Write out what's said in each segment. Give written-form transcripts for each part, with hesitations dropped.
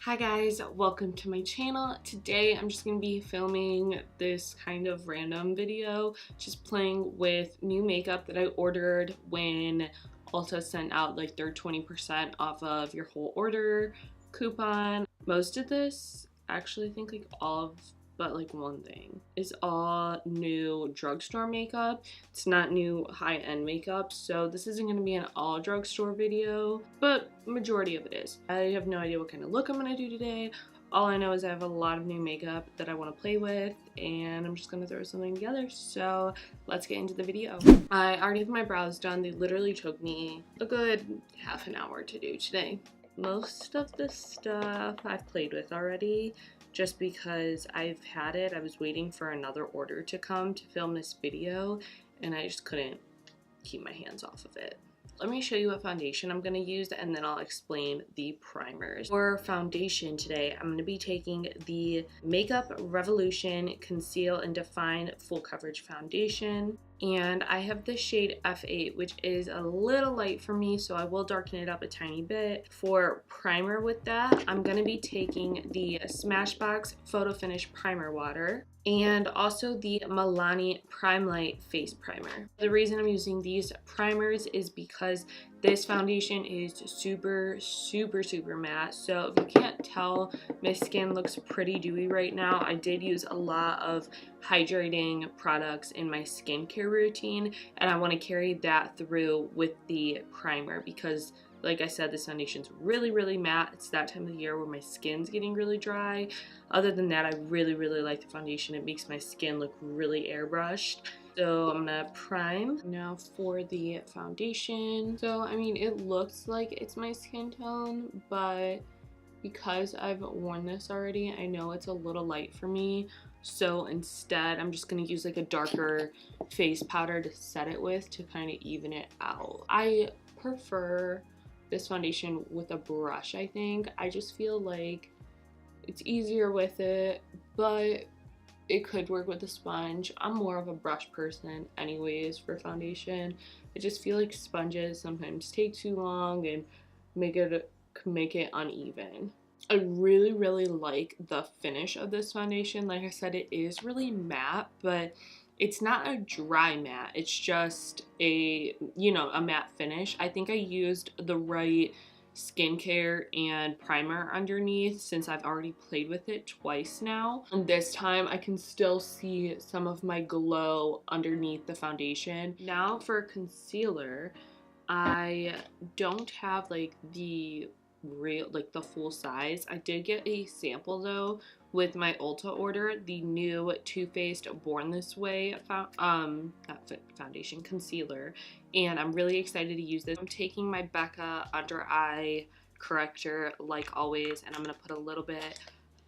Hi guys, welcome to my channel. Today I'm just going to be filming this kind of random video, just playing with new makeup that I ordered when Ulta sent out like their 20% off of your whole order coupon. Most of this, actually I think like all of but like one thing is all new drugstore makeup. It's not new high-end makeup, so this isn't going to be an all drugstore video, but majority of it is. I have no idea what kind of look I'm going to do today. All I know is I have a lot of new makeup that I want to play with, and I'm just going to throw something together. So let's get into the video. I already have my brows done. They literally took me a good half an hour to do today. Most of the stuff I've played with already, just because I've had it. I was waiting for another order to come to film this video, and I just couldn't keep my hands off of it. Let me show you what foundation I'm going to use, and then I'll explain the primers. For foundation today, I'm going to be taking the Makeup Revolution Conceal and Define Full Coverage Foundation. And I have the shade F8, which is a little light for me, so I will darken it up a tiny bit. For primer with that, I'm going to be taking the Smashbox Photo Finish Primer Water and also the Milani Prime Light Face Primer. The reason I'm using these primers is because this foundation is super matte, so if you can't tell, my skin looks pretty dewy right now. I did use a lot of hydrating products in my skincare routine, and I want to carry that through with the primer because, like I said, this foundation's really matte. It's that time of the year where my skin's getting really dry. Other than that, I really like the foundation. It makes my skin look really airbrushed. So I'm gonna prime. Now for the foundation. So I mean, it looks like it's my skin tone, but because I've worn this already, I know it's a little light for me. So instead, I'm just gonna use like a darker face powder to set it with to kind of even it out. I prefer this foundation with a brush, I think. I just feel like it's easier with it, but it could work with a sponge. I'm more of a brush person anyways for foundation. I just feel like sponges sometimes take too long and make it uneven. I really like the finish of this foundation. Like I said, it is really matte, but it's not a dry matte. It's just a, a matte finish. I think I used the right skincare and primer underneath since I've already played with it twice now. And this time I can still see some of my glow underneath the foundation. Now for concealer, I don't have like the full size. I did get a sample though with my Ulta order, the new Too Faced Born This Way foundation concealer, and I'm really excited to use this. I'm taking my Becca Under Eye Corrector like always, and I'm gonna put a little bit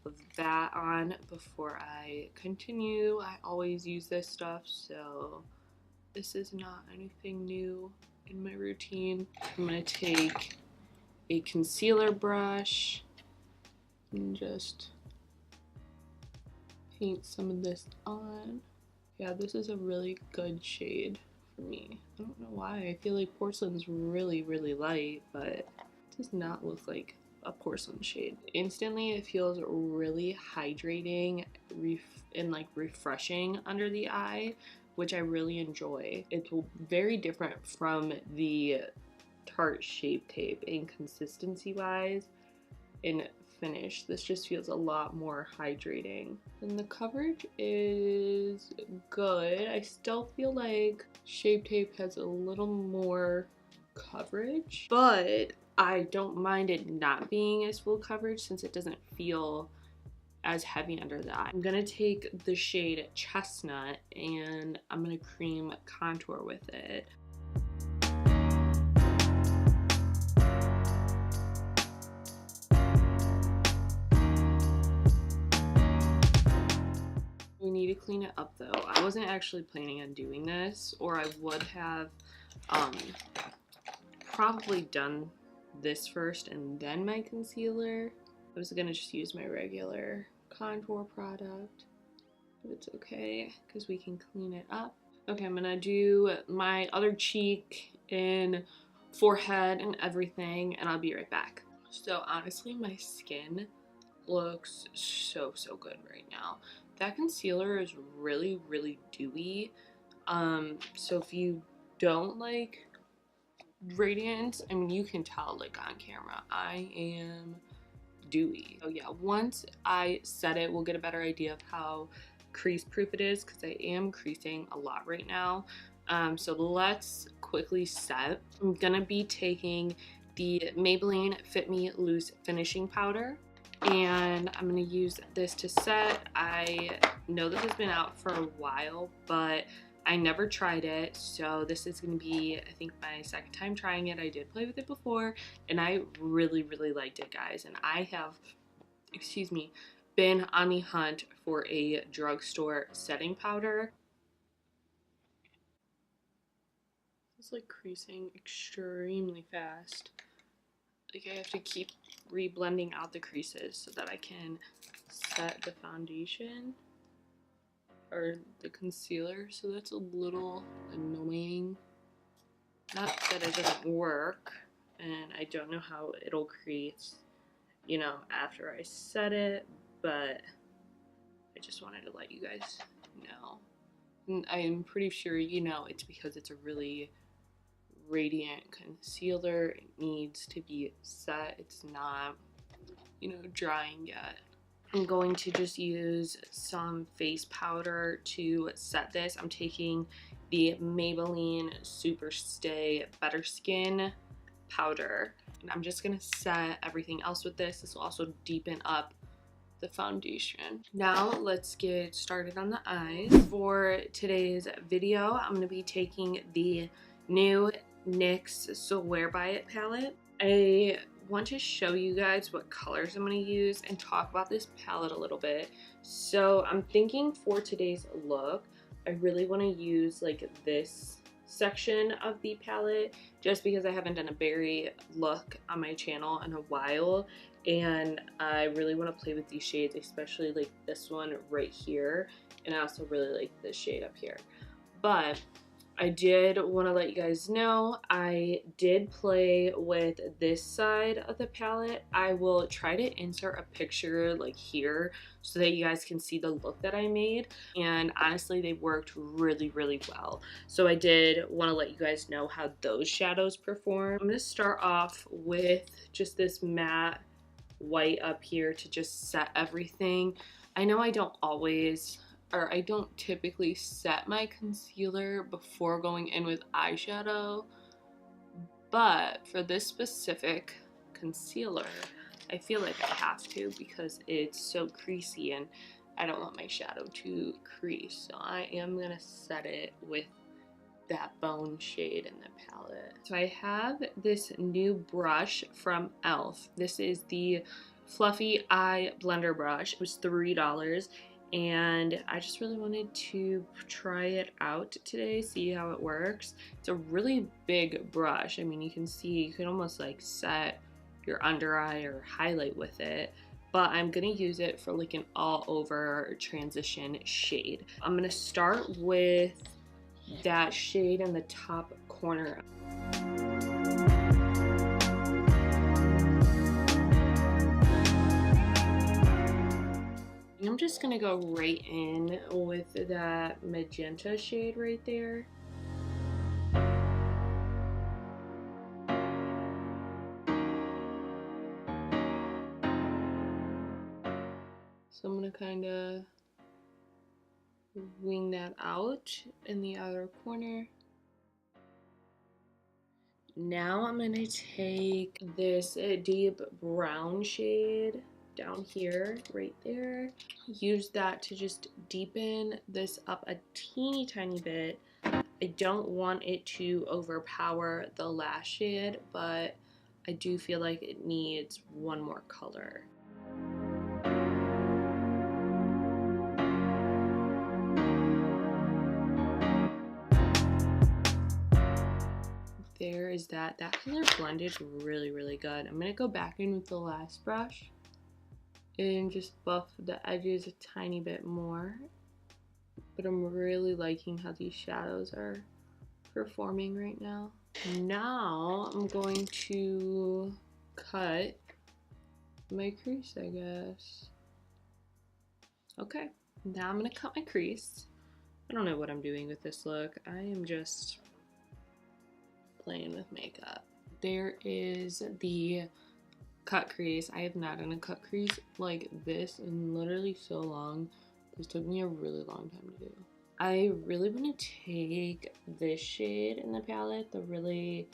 of that on before I continue. I always use this stuff, so this is not anything new in my routine. I'm gonna take a concealer brush and just paint some of this on. Yeah, this is a really good shade for me. I don't know why. I feel like porcelain's really light, but it does not look like a porcelain shade. Instantly, it feels really hydrating and like refreshing under the eye, which I really enjoy. It's very different from the Tarte Shape Tape in consistency wise and finish. This just feels a lot more hydrating, and the coverage is good. I still feel like Shape Tape has a little more coverage, but I don't mind it not being as full coverage since it doesn't feel as heavy under the eye. I'm gonna take the shade Chestnut and I'm gonna cream contour with it. We need to clean it up though. I wasn't actually planning on doing this, or I would have probably done this first and then my concealer. I was gonna just use my regular contour product, but it's okay because we can clean it up. Okay, I'm gonna do my other cheek and forehead and everything, and I'll be right back. So honestly, my skin looks so good right now. That concealer is really dewy. So if you don't like radiance, I mean, you can tell like on camera I am dewy. So yeah, once I set it, we'll get a better idea of how crease proof it is, because I am creasing a lot right now. So let's quickly set. I'm gonna be taking the Maybelline Fit Me Loose Finishing Powder, and I'm gonna use this to set. I know this has been out for a while, but I never tried it, so this is gonna be, I think, my second time trying it. I did play with it before, and I really liked it, guys. And I have, excuse me, been on the hunt for a drugstore setting powder. It's like creasing extremely fast. Like, I have to keep re-blending out the creases so that I can set the foundation or the concealer, so that's a little annoying. Not that it doesn't work, and I don't know how it'll crease, you know, after I set it, but I just wanted to let you guys know. And I'm pretty sure you know it's because it's a really radiant concealer. It needs to be set. It's not, you know, drying yet. I'm going to just use some face powder to set this. I'm taking the Maybelline Super Stay Better Skin powder, and I'm just gonna set everything else with this. This will also deepen up the foundation. Now let's get started on the eyes. For today's video, I'm gonna be taking the new NYX Swear By It palette. I want to show you guys what colors I'm going to use and talk about this palette a little bit. So I'm thinking for today's look, I really want to use like this section of the palette, just because I haven't done a berry look on my channel in a while, and I really want to play with these shades, especially like this one right here, and I also really like this shade up here. But I did want to let you guys know I did play with this side of the palette. I will try to insert a picture like here so that you guys can see the look that I made, and honestly they worked really well. So I did want to let you guys know how those shadows perform. I'm going to start off with just this matte white up here to just set everything. I know I don't always, or I don't typically set my concealer before going in with eyeshadow, but for this specific concealer, I feel like I have to because it's so creasy and I don't want my shadow to crease. So I am gonna set it with that bone shade in the palette. So I have this new brush from e.l.f. This is the Fluffy Eye Blender brush. It was $3. And I just really wanted to try it out today, see how it works. It's a really big brush. I mean, you can see, you can almost like set your under eye or highlight with it, but I'm gonna use it for like an all over transition shade. I'm gonna start with that shade in the top corner. I'm just gonna go right in with that magenta shade right there. So I'm gonna kind of wing that out in the other corner. Now I'm gonna take this deep brown shade down here, right there. Use that to just deepen this up a teeny tiny bit. I don't want it to overpower the lash shade, but I do feel like it needs one more color. There is that. That color blended really good. I'm gonna go back in with the last brush and just buff the edges a tiny bit more. But I'm really liking how these shadows are performing right now. Now I'm going to cut my crease, I guess. Okay, now I'm gonna cut my crease. I don't know what I'm doing with this look. I am just playing with makeup. There is the cut crease. I have not done a cut crease like this in literally so long. This took me a really long time to do. I really want to take this shade in the palette, the really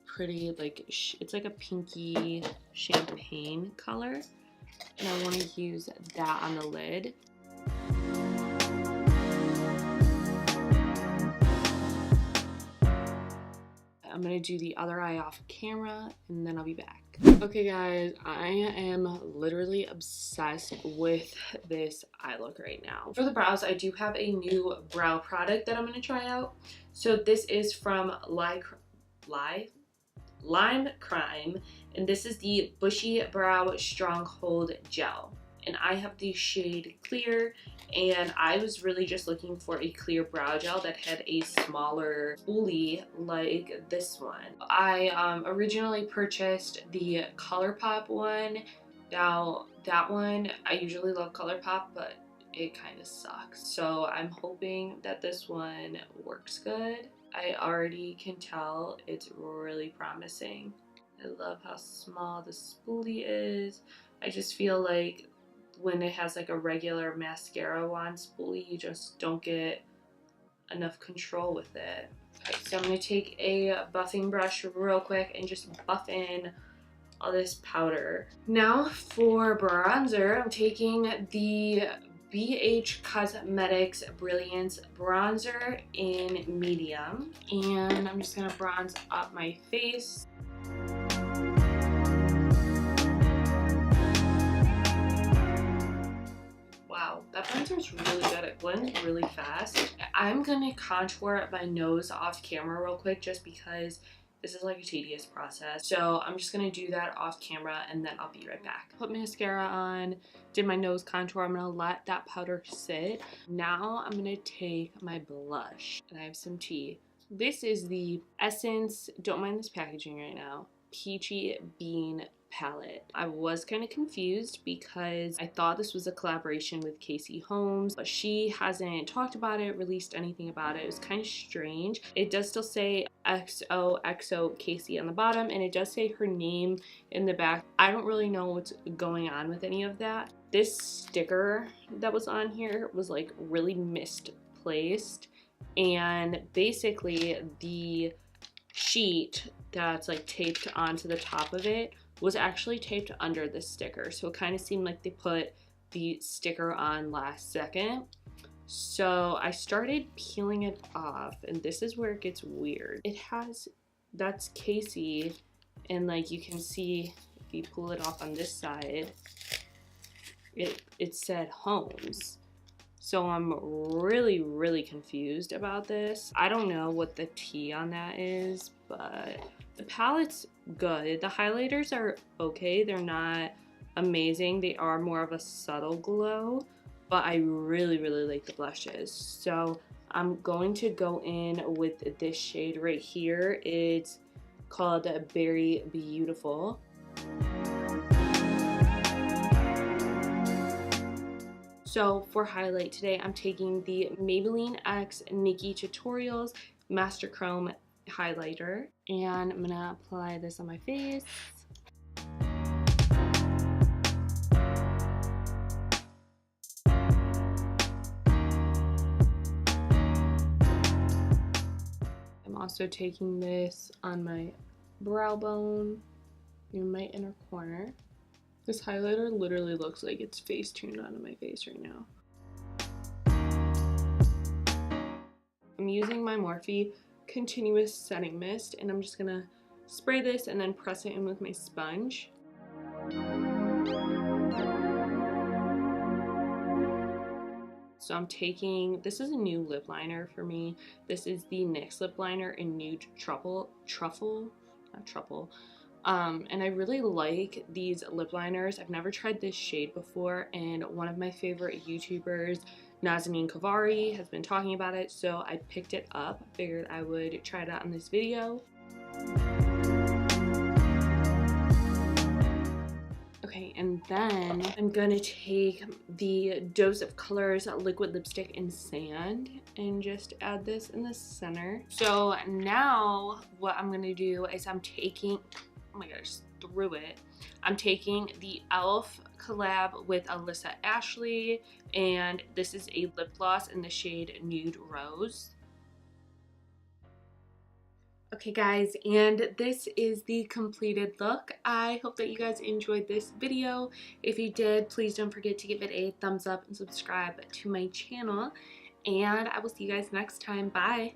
pretty, like, it's like a pinky champagne color, and I want to use that on the lid. I'm gonna do the other eye off camera and then I'll be back. Okay guys, I am literally obsessed with this eye look right now. For the brows, I do have a new brow product that I'm gonna try out. So this is from Lime Crime, and this is the Bushy Brow Stronghold Gel. And I have the shade Clear, and I was really just looking for a clear brow gel that had a smaller spoolie like this one. I originally purchased the ColourPop one. Now that one, I usually love ColourPop, but it kind of sucks. So I'm hoping that this one works good. I already can tell it's really promising. I love how small the spoolie is. I just feel like when it has like a regular mascara wand spoolie, you just don't get enough control with it. Okay, so I'm going to take a buffing brush real quick and just buff in all this powder. Now for bronzer, I'm taking the BH Cosmetics Brilliance Bronzer in medium, and I'm just going to bronze up my face. Wow, that bronzer is really good. It blends really fast. I'm going to contour my nose off camera real quick just because this is like a tedious process. So I'm just going to do that off camera and then I'll be right back. Put mascara on, did my nose contour. I'm going to let that powder sit. Now I'm going to take my blush, and I have some tea. This is the Essence, don't mind this packaging right now, Peachy Bean palette. I was kind of confused because I thought this was a collaboration with Casey Holmes, but she hasn't talked about it, released anything about it. It was kind of strange. It does still say XOXO Casey on the bottom, and it does say her name in the back. I don't really know what's going on with any of that. This sticker that was on here was like really misplaced, and basically the sheet that's like taped onto the top of it was actually taped under the sticker, so it kind of seemed like they put the sticker on last second. So I started peeling it off, and this is where it gets weird. It has, that's Casey, and like you can see if you pull it off on this side, it said Holmes. So I'm really confused about this. I don't know what the tea on that is, but the palette's good. The highlighters are okay. They're not amazing. They are more of a subtle glow, but I really like the blushes. So I'm going to go in with this shade right here. It's called Berry Beautiful. So for highlight today, I'm taking the Maybelline X Nikki Tutorials Master Chrome highlighter, and I'm gonna apply this on my face. I'm also taking this on my brow bone near my inner corner. This highlighter literally looks like it's face tuned onto my face right now. I'm using my Morphe Continuous Setting Mist, and I'm just gonna spray this and then press it in with my sponge. So I'm taking, this is a new lip liner for me. This is the NYX Lip Liner in Nude Truffle. And I really like these lip liners. I've never tried this shade before, and one of my favorite YouTubers, Nazanin Kavari, has been talking about it, so I picked it up. Figured I would try it out in this video. Okay, and then I'm gonna take the Dose of Colors liquid lipstick in Sand and just add this in the center. So now what I'm gonna do is I'm taking, oh my gosh, threw it. I'm taking the e.l.f. collab with Alyssa Ashley, and this is a lip gloss in the shade Nude Rose. Okay guys, and this is the completed look. I hope that you guys enjoyed this video. If you did, please don't forget to give it a thumbs up and subscribe to my channel, and I will see you guys next time. Bye!